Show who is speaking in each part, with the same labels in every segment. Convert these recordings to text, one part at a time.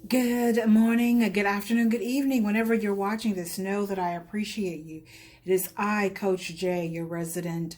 Speaker 1: Good morning, good afternoon, good evening. Whenever you're watching this, know that I appreciate you. It is I, Coach Jay, your resident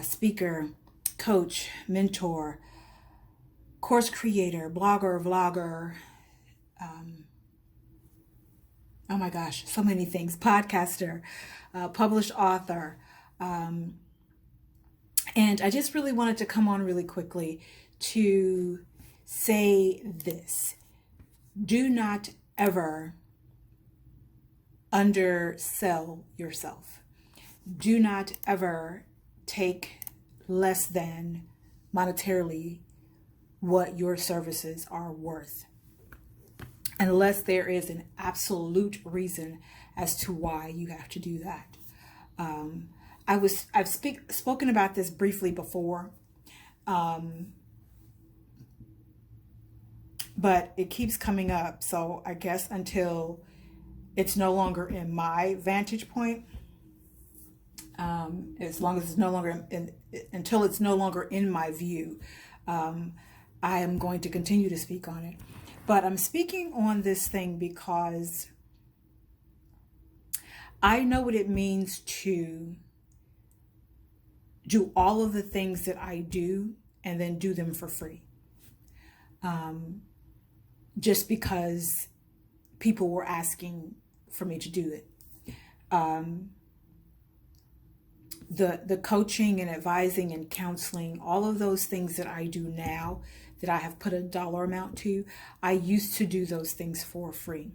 Speaker 1: speaker, coach, mentor, course creator, blogger, vlogger. Oh my gosh, so many things. Podcaster, published author. And I just really wanted to come on really quickly to say this. Do not ever undersell yourself. Do not ever take less than monetarily what your services are worth, unless there is an absolute reason as to why you have to do that. I've spoken about this briefly before, but it keeps coming up. So I guess until it's no longer in my vantage point, as long as it's no longer until it's no longer in my view, I am going to continue to speak on it. But I'm speaking on this thing because I know what it means to do all of the things that I do and then do them for free. Just because people were asking for me to do it. The coaching and advising and counseling, all of those things that I do now that I have put a dollar amount to, I used to do those things for free.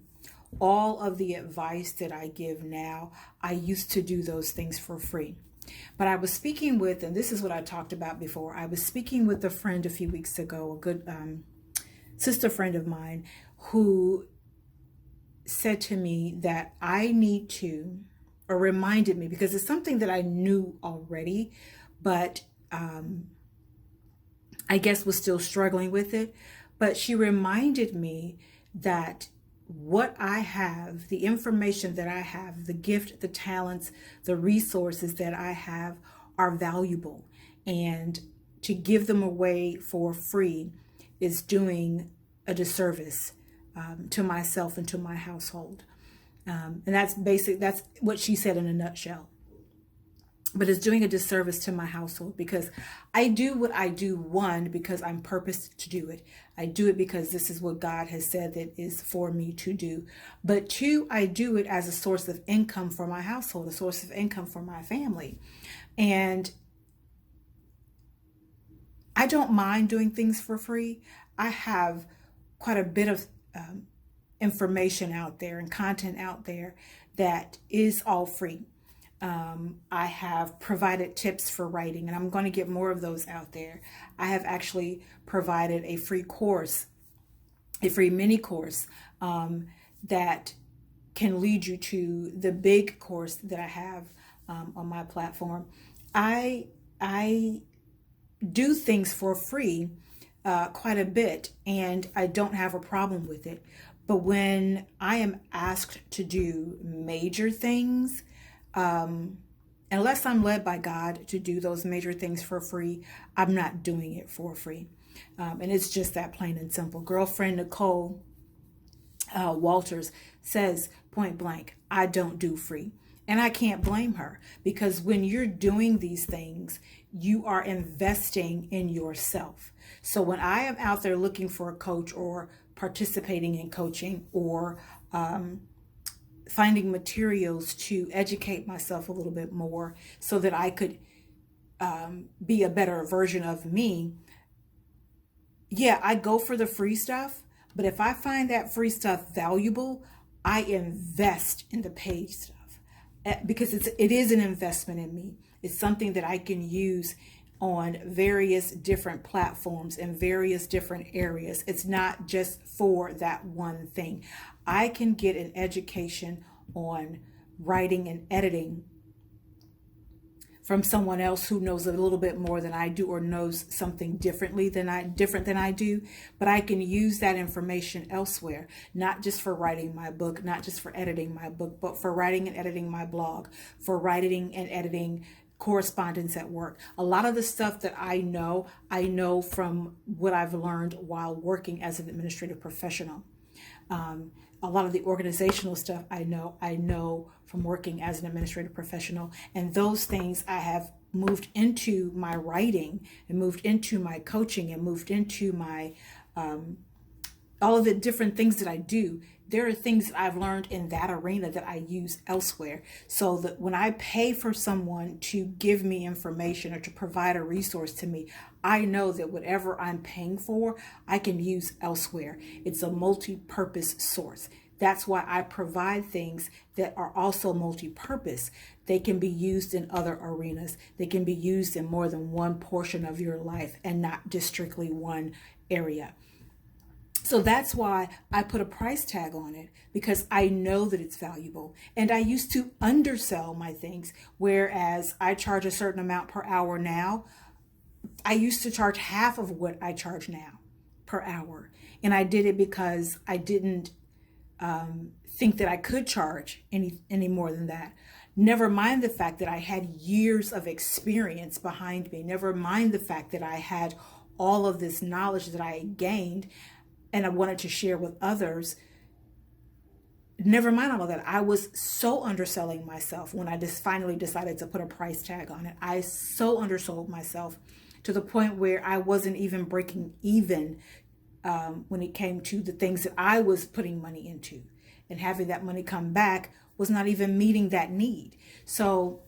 Speaker 1: All of the advice that I give now, I used to do those things for free. But I was speaking with, and this is what I talked about before, I was speaking with a friend a few weeks ago, a good sister friend of mine, who said to me that I need to, or reminded me, because it's something that I knew already, but I guess was still struggling with it. But she reminded me that what I have, the information that I have, the gift, the talents, the resources that I have are valuable. And to give them away for free is doing a disservice to myself and to my household. And that's what she said in a nutshell. But it's doing a disservice to my household, because I do what I do, one, because I'm purposed to do it. I do it because this is what God has said that is for me to do. But two, I do it as a source of income for my household, a source of income for my family. And I don't mind doing things for free. I have quite a bit of information out there and content out there that is all free. I have provided tips for writing, and I'm going to get more of those out there. I have actually provided a free course, a free mini course that can lead you to the big course that I have on my platform. I do things for free quite a bit, and I don't have a problem with it. But when I am asked to do major things, unless I'm led by God to do those major things for free, I'm not doing it for free. And it's just that plain and simple. Girlfriend Nicole Walters says point blank, I don't do free. And I can't blame her, because when you're doing these things, you are investing in yourself. So when I am out there looking for a coach, or participating in coaching, or finding materials to educate myself a little bit more so that I could be a better version of me, yeah, I go for the free stuff. But if I find that free stuff valuable, I invest in the paid stuff, because it is an investment in me. It's something that I can use on various different platforms in various different areas. It's not just for that one thing. I can get an education on writing and editing from someone else who knows a little bit more than I do, or knows something different than I do, but I can use that information elsewhere, not just for writing my book, not just for editing my book, but for writing and editing my blog, for writing and editing correspondence at work. A lot of the stuff that I know from what I've learned while working as an administrative professional. A lot of the organizational stuff I know from working as an administrative professional, and those things I have moved into my writing and moved into my coaching and moved into my all of the different things that I do. There are things that I've learned in that arena that I use elsewhere. So that when I pay for someone to give me information or to provide a resource to me, I know that whatever I'm paying for, I can use elsewhere. It's a multi-purpose source. That's why I provide things that are also multi-purpose. They can be used in other arenas. They can be used in more than one portion of your life and not just strictly one area. So that's why I put a price tag on it, because I know that it's valuable. And I used to undersell my things, whereas I charge a certain amount per hour now. I used to charge half of what I charge now per hour. And I did it because I didn't think that I could charge any more than that. Never mind the fact that I had years of experience behind me. Never mind the fact that I had all of this knowledge that I gained and I wanted to share with others. Never mind all of that. I was so underselling myself when I just finally decided to put a price tag on it. I so undersold myself to the point where I wasn't even breaking even when it came to the things that I was putting money into, and having that money come back was not even meeting that need. So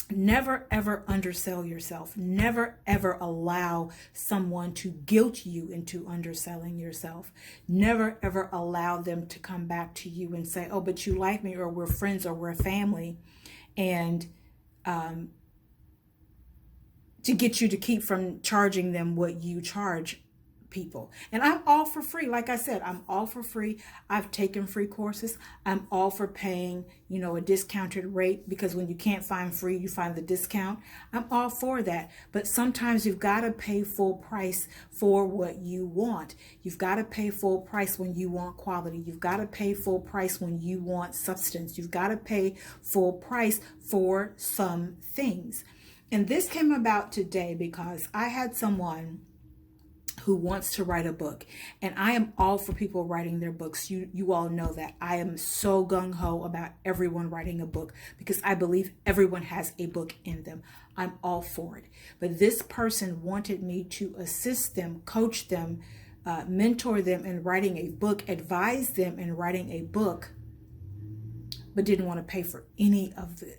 Speaker 1: never ever undersell yourself. Never ever allow someone to guilt you into underselling yourself. Never ever allow them to come back to you and say, oh, but you like me, or we're friends, or we're family, and to get you to keep from charging them what you charge people. And I'm all for free. Like I said, I'm all for free. I've taken free courses. I'm all for paying, a discounted rate, because when you can't find free, you find the discount. I'm all for that. But sometimes you've got to pay full price for what you want. You've got to pay full price when you want quality. You've got to pay full price when you want substance. You've got to pay full price for some things. And this came about today because I had someone who wants to write a book, and I am all for people writing their books. You all know that. I am so gung-ho about everyone writing a book, because I believe everyone has a book in them. I'm all for it. But this person wanted me to assist them, coach them, mentor them in writing a book, advise them in writing a book, but didn't want to pay for any of the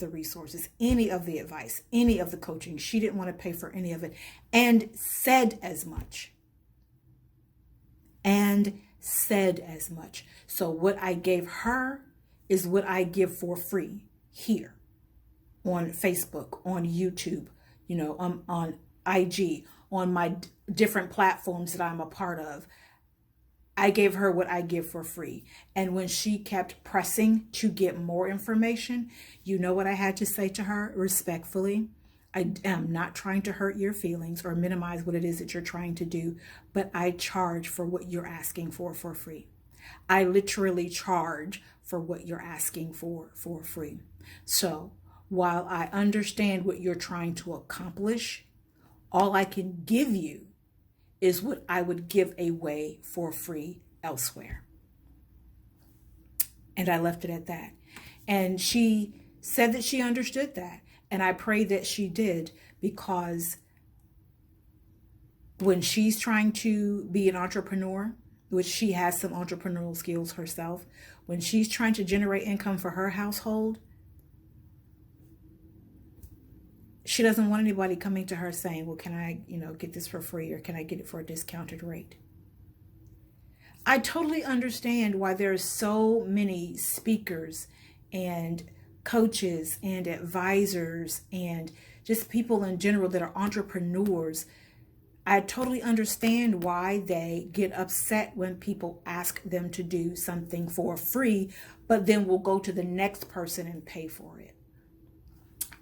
Speaker 1: resources, any of the advice, any of the coaching. She didn't want to pay for any of it, and said as much. So what I gave her is what I give for free here on Facebook, on YouTube, on IG, on my different platforms that I'm a part of. I gave her what I give for free. And when she kept pressing to get more information, you know what I had to say to her respectfully? I am not trying to hurt your feelings or minimize what it is that you're trying to do, but I charge for what you're asking for free. I literally charge for what you're asking for free. So while I understand what you're trying to accomplish, all I can give you is what I would give away for free elsewhere. And I left it at that. And she said that she understood that. And I pray that she did, because when she's trying to be an entrepreneur, which she has some entrepreneurial skills herself, when she's trying to generate income for her household, she doesn't want anybody coming to her saying, well, can I, get this for free, or can I get it for a discounted rate? I totally understand why there's so many speakers and coaches and advisors and just people in general that are entrepreneurs. I totally understand why they get upset when people ask them to do something for free, but then will go to the next person and pay for it.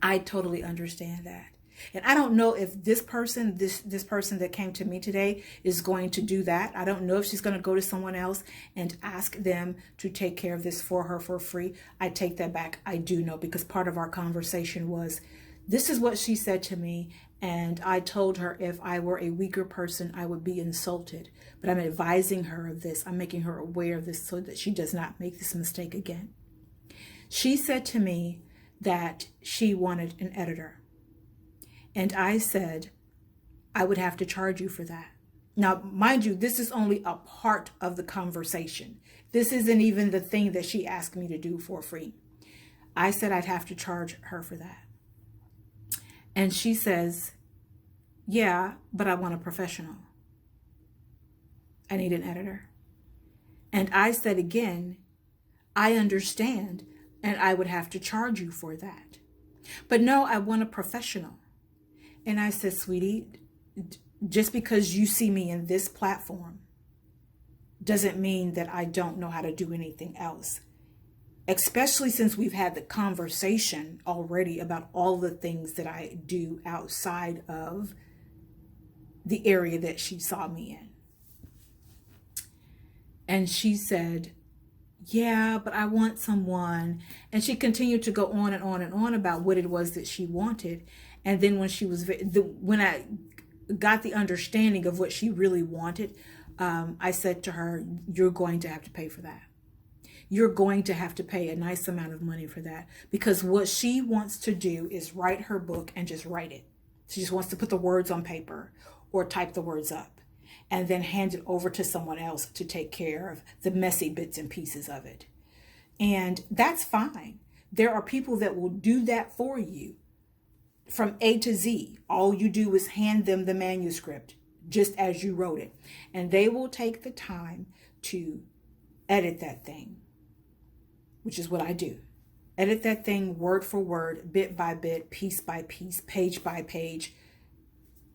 Speaker 1: I totally understand that. And I don't know if this person, this person that came to me today is going to do that. I don't know if she's going to go to someone else and ask them to take care of this for her for free. I take that back. I do know, because part of our conversation was, this is what she said to me, And I told her if I were a weaker person, I would be insulted. But I'm advising her of this. I'm making her aware of this so that she does not make this mistake again. She said to me that she wanted an editor. And I said, I would have to charge you for that. Now, mind you, this is only a part of the conversation. This isn't even the thing that she asked me to do for free. I said I'd have to charge her for that. And she says, yeah, but I want a professional. I need an editor. And I said again, I understand, and I would have to charge you for that. But no, I want a professional. And I said, sweetie, just because you see me in this platform doesn't mean that I don't know how to do anything else. Especially since we've had the conversation already about all the things that I do outside of the area that she saw me in. And she said, yeah, but I want someone. And she continued to go on and on and on about what it was that she wanted. And then when I got the understanding of what she really wanted, I said to her, you're going to have to pay for that. You're going to have to pay a nice amount of money for that, because what she wants to do is write her book and just write it. She just wants to put the words on paper or type the words up and then hand it over to someone else to take care of the messy bits and pieces of it. And that's fine. There are people that will do that for you from A to Z. All you do is hand them the manuscript just as you wrote it. And they will take the time to edit that thing, which is what I do. Edit that thing word for word, bit by bit, piece by piece, page by page,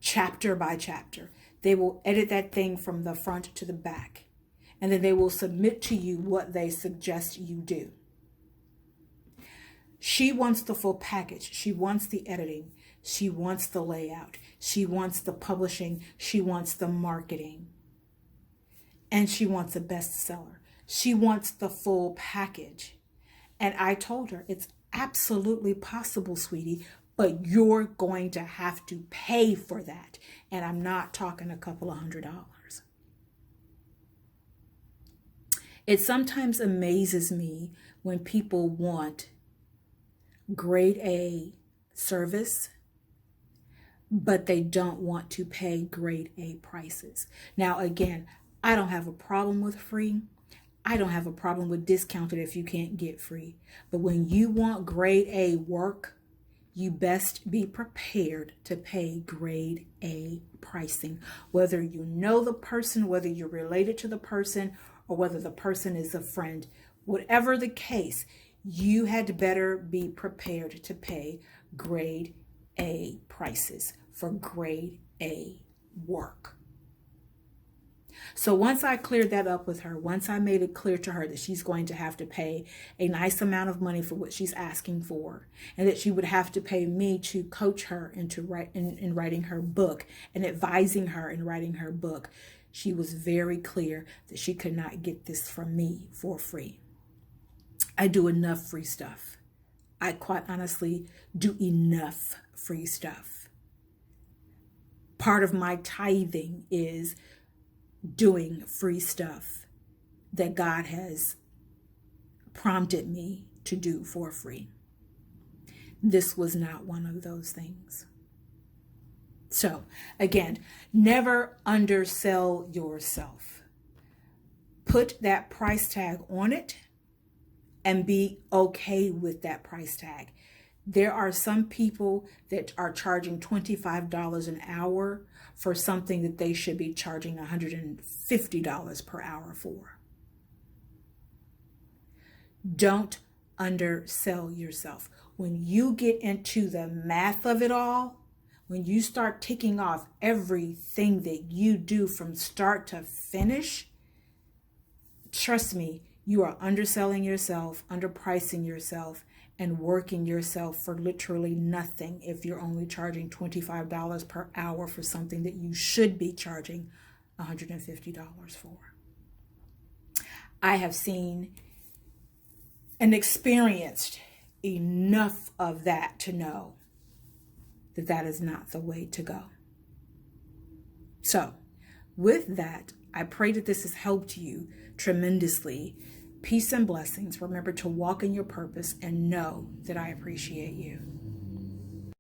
Speaker 1: chapter by chapter. They will edit that thing from the front to the back. And then they will submit to you what they suggest you do. She wants the full package. She wants the editing. She wants the layout. She wants the publishing. She wants the marketing. And she wants a bestseller. She wants the full package. And I told her, it's absolutely possible, sweetie, but you're going to have to pay for that. And I'm not talking a couple of $100. It sometimes amazes me when people want grade A service, but they don't want to pay grade A prices. Now, again, I don't have a problem with free. I don't have a problem with discounted if you can't get free. But when you want grade A work, you best be prepared to pay grade A pricing. Whether you know the person, whether you're related to the person, or whether the person is a friend, whatever the case, you had better be prepared to pay grade A prices for grade A work. So once I cleared that up with her, once I made it clear to her that she's going to have to pay a nice amount of money for what she's asking for, and that she would have to pay me to coach her into in writing her book and advising her in writing her book, she was very clear that she could not get this from me for free. I do enough free stuff. I quite honestly do enough free stuff. Part of my tithing is doing free stuff that God has prompted me to do for free. This was not one of those things. So again, never undersell yourself. Put that price tag on it and be okay with that price tag. There are some people that are charging $25 an hour for something that they should be charging $150 per hour for. Don't undersell yourself. When you get into the math of it all, when you start ticking off everything that you do from start to finish, trust me, you are underselling yourself, underpricing yourself, and working yourself for literally nothing if you're only charging $25 per hour for something that you should be charging $150 for. I have seen and experienced enough of that to know that that is not the way to go. So with that, I pray that this has helped you tremendously. Peace and blessings. Remember to walk in your purpose and know that I appreciate you.